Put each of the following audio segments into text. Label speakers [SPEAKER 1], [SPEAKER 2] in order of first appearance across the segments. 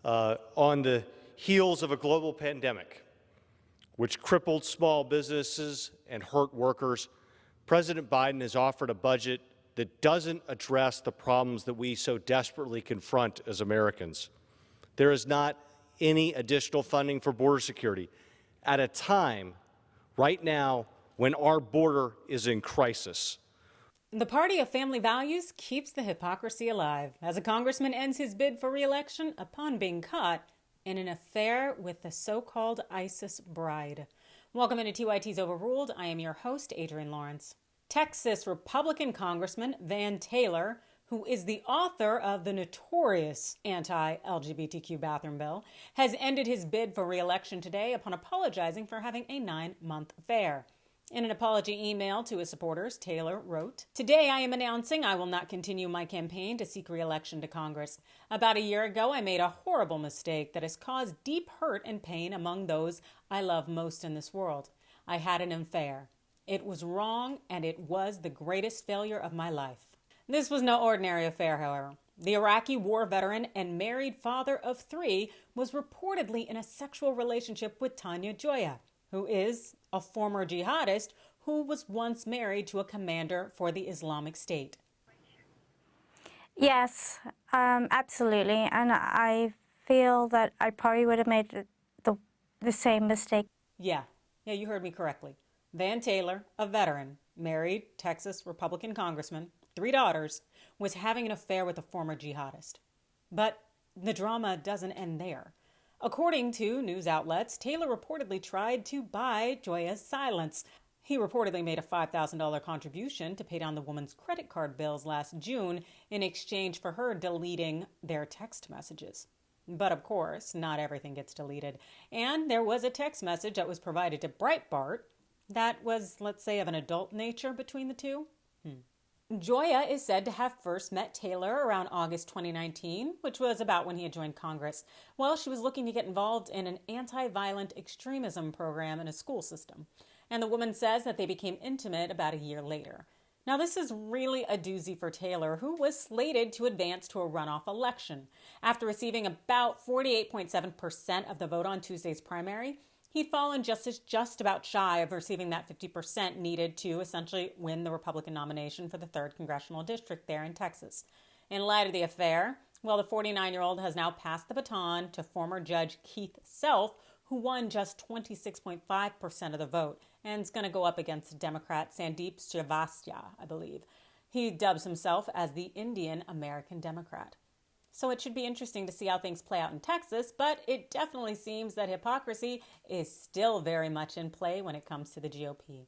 [SPEAKER 1] On the heels of a global pandemic, which crippled small businesses and hurt workers, President Biden has offered a budget that doesn't address the problems that we so desperately confront as Americans. There is not any additional funding for border security at a time right now when our border is in crisis.
[SPEAKER 2] The party of family values keeps the hypocrisy alive as a congressman ends his bid for re-election upon being caught in an affair with the so-called ISIS bride. Welcome into TYT's Overruled. I am your host, Adrienne Lawrence. Texas Republican Congressman Van Taylor, who is the author of the notorious anti-LGBTQ bathroom bill, has ended his bid for re-election today upon apologizing for having a 9-month affair. In an apology email to his supporters, Taylor wrote, "Today I am announcing I will not continue my campaign to seek re-election to Congress. About a year ago, I made a horrible mistake that has caused deep hurt and pain among those I love most in this world. I had an affair. It was wrong, and it was the greatest failure of my life." This was no ordinary affair, however. The Iraqi war veteran and married father of 3 was reportedly in a sexual relationship with Tanya Joya, who is a former jihadist who was once married to a commander for the Islamic State.
[SPEAKER 3] Yes, absolutely. And I feel that I probably would have made the same mistake.
[SPEAKER 2] Yeah, you heard me correctly. Van Taylor, a veteran, married Texas Republican congressman, 3 daughters, was having an affair with a former jihadist. But the drama doesn't end there. According to news outlets, Taylor reportedly tried to buy Joya's silence. He reportedly made a $5,000 contribution to pay down the woman's credit card bills last June in exchange for her deleting their text messages. But of course, not everything gets deleted. And there was a text message that was provided to Breitbart that was, let's say, of an adult nature between the two. Joya is said to have first met Taylor around August 2019, which was about when he had joined Congress, while she was looking to get involved in an anti-violent extremism program in a school system. And the woman says that they became intimate about a year later. Now, this is really a doozy for Taylor, who was slated to advance to a runoff election. After receiving about 48.7% of the vote on Tuesday's primary, he'd fallen just about shy of receiving that 50% needed to essentially win the Republican nomination for the 3rd congressional district there in Texas. In light of the affair, well, the 49-year-old has now passed the baton to former Judge Keith Self, who won just 26.5% of the vote, and is going to go up against Democrat Sandeep Srivastava, I believe. He dubs himself as the Indian American Democrat. So it should be interesting to see how things play out in Texas, but it definitely seems that hypocrisy is still very much in play when it comes to the GOP.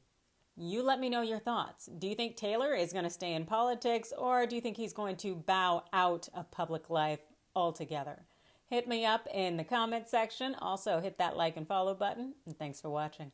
[SPEAKER 2] You let me know your thoughts. Do you think Taylor is going to stay in politics, or do you think he's going to bow out of public life altogether? Hit me up in the comment section. Also, hit that like and follow button, and thanks for watching.